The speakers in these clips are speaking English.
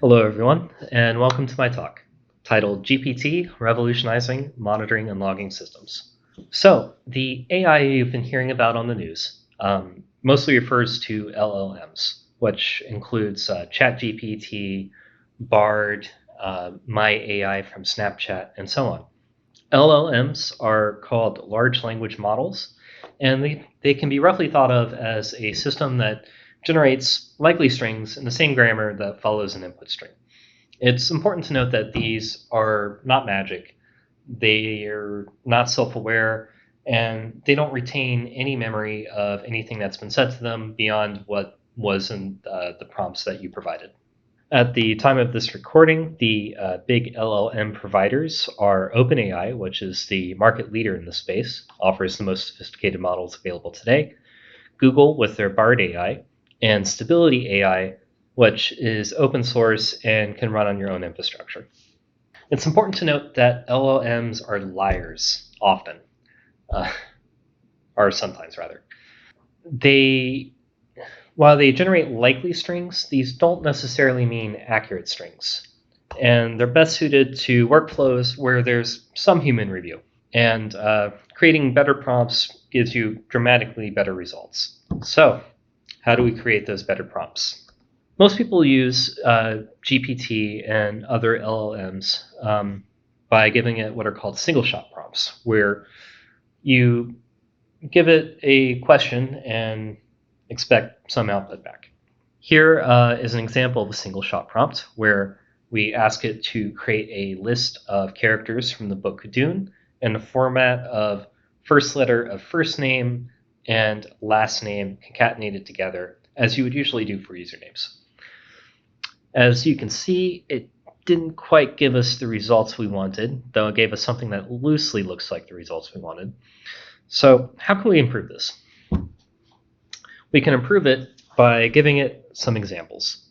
Hello, everyone, and welcome to my talk titled GPT, Revolutionizing Monitoring and Logging Systems. So, the AI you've been hearing about on the news mostly refers to LLMs, which includes ChatGPT, Bard, My AI from Snapchat, and so on. LLMs are called large language models, and they can be roughly thought of as a system that generates likely strings in the same grammar that follows an input string. It's important to note that these are not magic. They're not self-aware, and they don't retain any memory of anything that's been said to them beyond what was in the prompts that you provided. At the time of this recording, the big LLM providers are OpenAI, which is the market leader in the space, offers the most sophisticated models available today, Google with their Bard AI, and Stability AI, which is open source and can run on your own infrastructure. It's important to note that LLMs are liars often, or sometimes rather. While they generate likely strings, these don't necessarily mean accurate strings. And they're best suited to workflows where there's some human review. And creating better prompts gives you dramatically better results. So, how do we create those better prompts? Most people use GPT and other LLMs by giving it what are called single-shot prompts, where you give it a question and expect some output back. Here is an example of a single-shot prompt where we ask it to create a list of characters from the book Dune in the format of first letter of first name and last name concatenated together, as you would usually do for usernames. As you can see, it didn't quite give us the results we wanted, though it gave us something that loosely looks like the results we wanted. So how can we improve this? We can improve it by giving it some examples.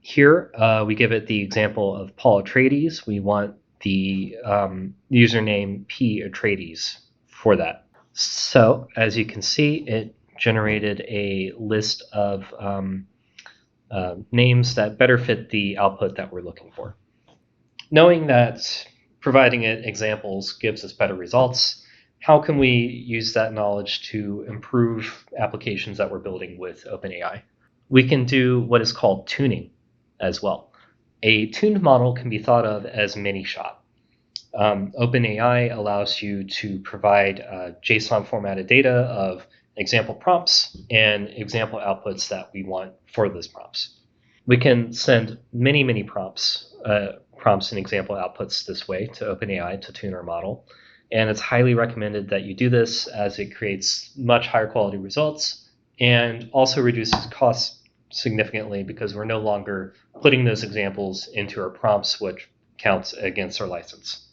Here, we give it the example of Paul Atreides. We want the username P. Atreides for that. So, as you can see, it generated a list of names that better fit the output that we're looking for. Knowing that providing it examples gives us better results, how can we use that knowledge to improve applications that we're building with OpenAI? We can do what is called tuning as well. A tuned model can be thought of as mini-shot. OpenAI allows you to provide JSON formatted data of example prompts and example outputs that we want for those prompts. We can send many prompts and example outputs this way to OpenAI to tune our model. And it's highly recommended that you do this as it creates much higher quality results and also reduces costs significantly because we're no longer putting those examples into our prompts, which counts against our license.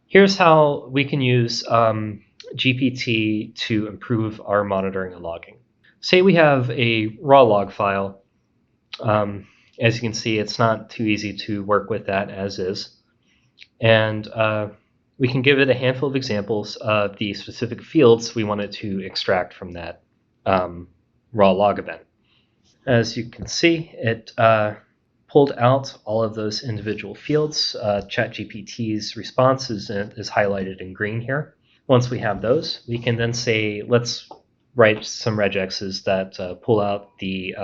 Here's how we can use GPT to improve our monitoring and logging. Say we have a raw log file. As you can see, it's not too easy to work with that as is. And we can give it a handful of examples of the specific fields we want it to extract from that raw log event. As you can see, it pulled out all of those individual fields. ChatGPT's response is highlighted in green here. Once we have those, we can then say, let's write some regexes that pull out the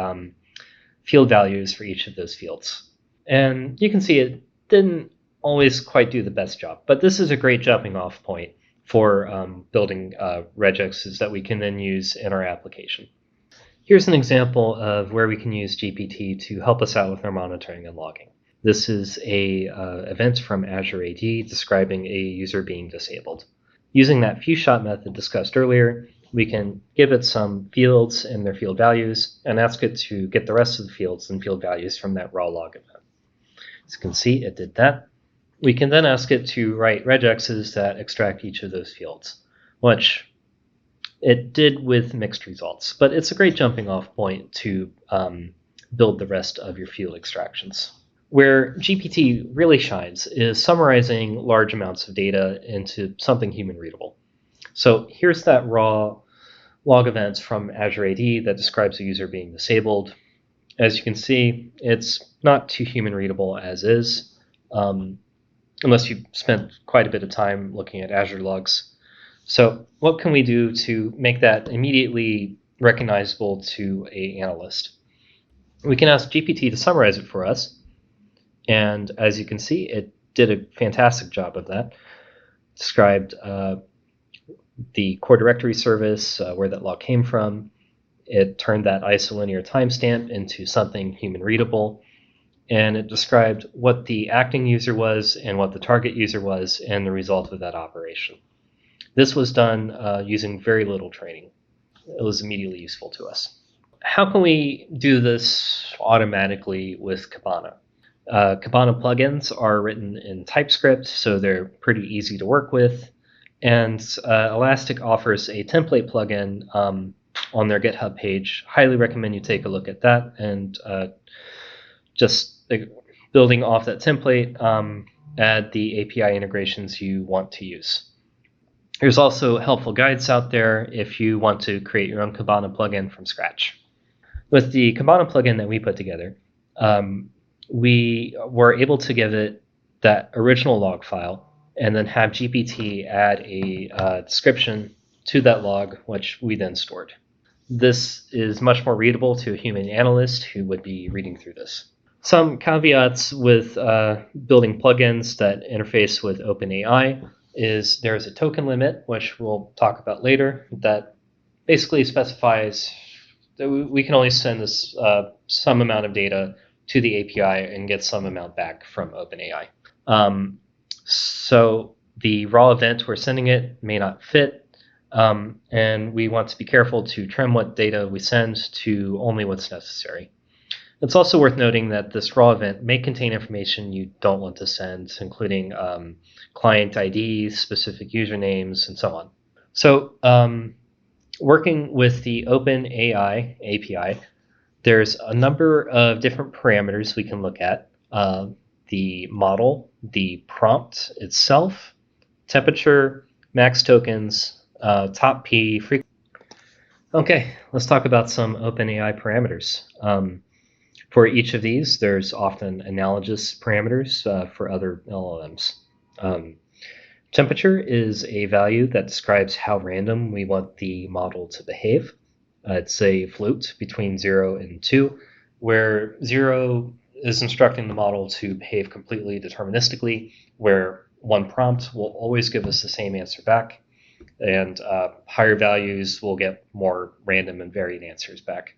field values for each of those fields. And you can see it didn't always quite do the best job, but this is a great jumping off point for building regexes that we can then use in our application. Here's an example of where we can use GPT to help us out with our monitoring and logging. This is a event from Azure AD describing a user being disabled. Using that few shot method discussed earlier, we can give it some fields and their field values and ask it to get the rest of the fields and field values from that raw log event. As you can see, it did that. We can then ask it to write regexes that extract each of those fields, which it did with mixed results, but it's a great jumping off point to build the rest of your field extractions. Where GPT really shines is summarizing large amounts of data into something human readable. So here's that raw log event from Azure AD that describes a user being disabled. As you can see, it's not too human readable as is, unless you spent quite a bit of time looking at Azure logs. So what can we do to make that immediately recognizable to an analyst? We can ask GPT to summarize it for us. And as you can see, it did a fantastic job of that. Described the core directory service, where that log came from. It turned that isolinear timestamp into something human readable. And it described what the acting user was and what the target user was and the result of that operation. This was done using very little training. It was immediately useful to us. How can we do this automatically with Kibana? Kibana plugins are written in TypeScript, so they're pretty easy to work with. And Elastic offers a template plugin on their GitHub page. Highly recommend you take a look at that and just building off that template, add the API integrations you want to use. There's also helpful guides out there if you want to create your own Kibana plugin from scratch. With the Kibana plugin that we put together, we were able to give it that original log file and then have GPT add a description to that log, which we then stored. This is much more readable to a human analyst who would be reading through this. Some caveats with building plugins that interface with OpenAI is there's a token limit, which we'll talk about later, that basically specifies that we can only send this some amount of data to the API and get some amount back from OpenAI. So the raw event we're sending it may not fit, and we want to be careful to trim what data we send to only what's necessary. It's also worth noting that this raw event may contain information you don't want to send, including client IDs, specific usernames, and so on. So working with the OpenAI API, there's a number of different parameters we can look at. The model, the prompt itself, temperature, max tokens, top P, frequency. Okay, let's talk about some OpenAI parameters. For each of these, there's often analogous parameters for other LLMs. Temperature is a value that describes how random we want the model to behave. It's a float between 0 and 2, where 0 is instructing the model to behave completely deterministically, where one prompt will always give us the same answer back, and higher values will get more random and varied answers back.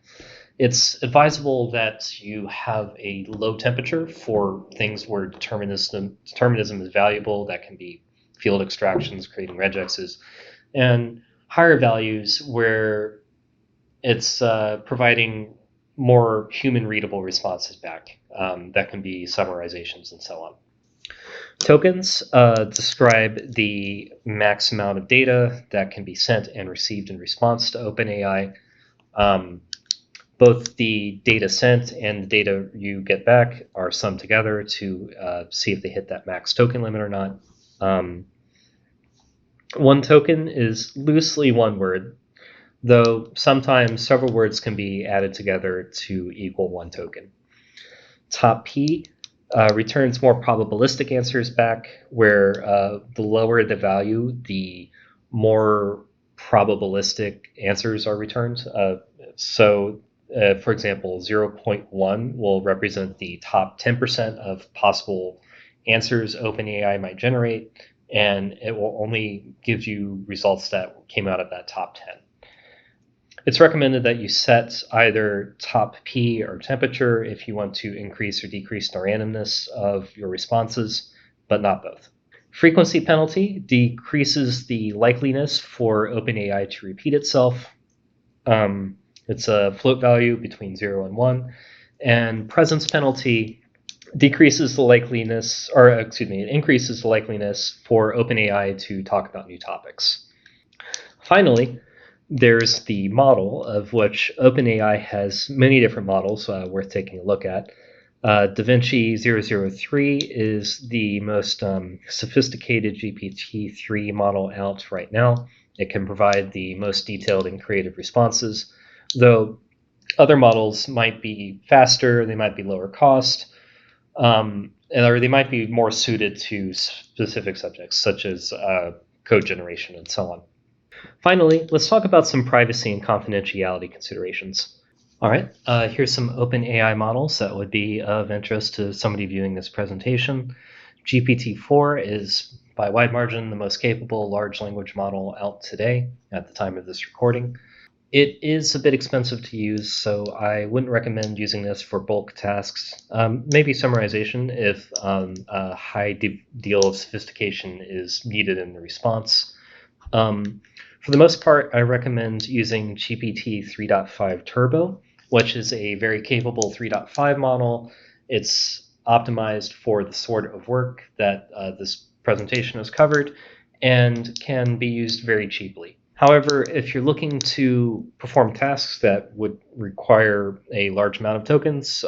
It's advisable that you have a low temperature for things where determinism is valuable. That can be field extractions, creating regexes, and higher values where it's providing more human readable responses back. That can be summarizations and so on. Tokens describe the max amount of data that can be sent and received in response to OpenAI. Both the data sent and the data you get back are summed together to see if they hit that max token limit or not. One token is loosely one word, though sometimes several words can be added together to equal one token. Top P returns more probabilistic answers back, where the lower the value, the more probabilistic answers are returned. For example, 0.1 will represent the top 10% of possible answers OpenAI might generate, and it will only give you results that came out of that top 10. It's recommended that you set either top P or temperature if you want to increase or decrease the randomness of your responses, but not both. Frequency penalty decreases the likeliness for OpenAI to repeat itself. It's a float value between 0 and 1. And presence penalty decreases the likeliness, it increases the likeliness for OpenAI to talk about new topics. Finally, there's the model, of which OpenAI has many different models worth taking a look at. DaVinci 003 is the most sophisticated GPT-3 model out right now. It can provide the most detailed and creative responses, though Other models might be faster, they might be lower cost, or they might be more suited to specific subjects, such as code generation and so on. Finally, let's talk about some privacy and confidentiality considerations. All right, here's some open AI models that would be of interest to somebody viewing this presentation. GPT-4 is by wide margin the most capable large language model out today at the time of this recording. It is a bit expensive to use, so I wouldn't recommend using this for bulk tasks. Maybe summarization if a high deal of sophistication is needed in the response. For the most part, I recommend using GPT 3.5 Turbo, which is a very capable 3.5 model. It's optimized for the sort of work that this presentation has covered and can be used very cheaply. However, if you're looking to perform tasks that would require a large amount of tokens,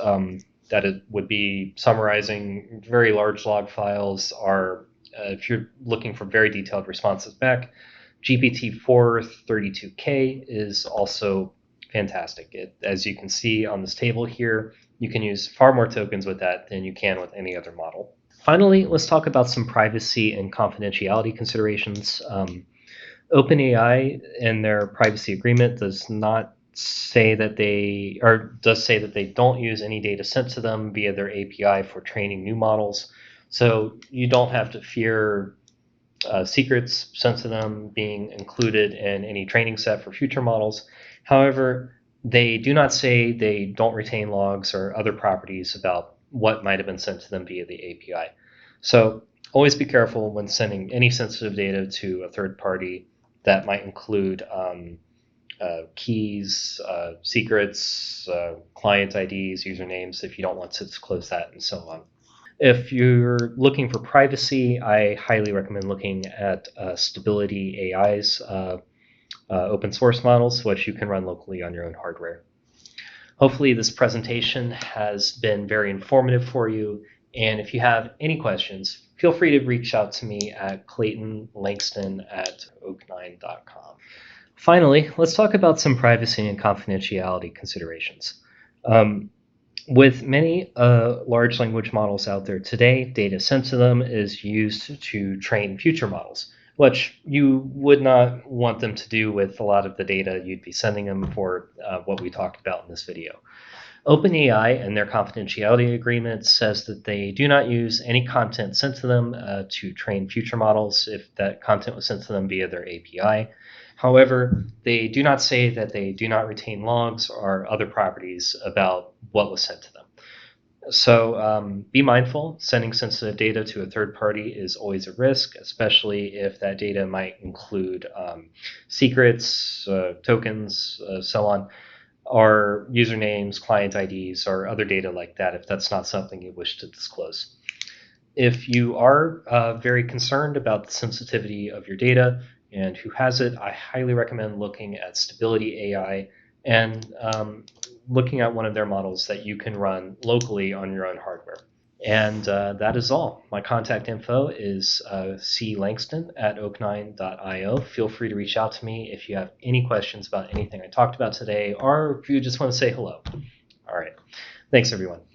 that it would be summarizing very large log files, or if you're looking for very detailed responses back, GPT-4 32K is also fantastic. As you can see on this table here, you can use far more tokens with that than you can with any other model. Finally, let's talk about some privacy and confidentiality considerations. OpenAI in their privacy agreement does not say that they, or does say that they don't use any data sent to them via their API for training new models. So you don't have to fear secrets sent to them being included in any training set for future models. However, they do not say they don't retain logs or other properties about what might have been sent to them via the API. So always be careful when sending any sensitive data to a third party that might include keys, secrets, client IDs, usernames, if you don't want to disclose that, and so on. If you're looking for privacy, I highly recommend looking at Stability AI's open source models, which you can run locally on your own hardware. Hopefully this presentation has been very informative for you, and if you have any questions, feel free to reach out to me at claytonlangston@oak9.com. Finally, let's talk about some privacy and confidentiality considerations. With many large language models out there today, data sent to them is used to train future models, which you would not want them to do with a lot of the data you'd be sending them for what we talked about in this video. OpenAI and their confidentiality agreement says that they do not use any content sent to them to train future models if that content was sent to them via their API. However, they do not say that they do not retain logs or other properties about what was sent to them. So be mindful. Sending sensitive data to a third party is always a risk, especially if that data might include secrets, tokens, so on, or usernames, client IDs, or other data like that, if that's not something you wish to disclose. If you are very concerned about the sensitivity of your data and who has it, I highly recommend looking at Stability AI and looking at one of their models that you can run locally on your own hardware. And that is all. My contact info is clangston@oak9.io. Feel free to reach out to me if you have any questions about anything I talked about today, or if you just want to say hello. All right. Thanks, everyone.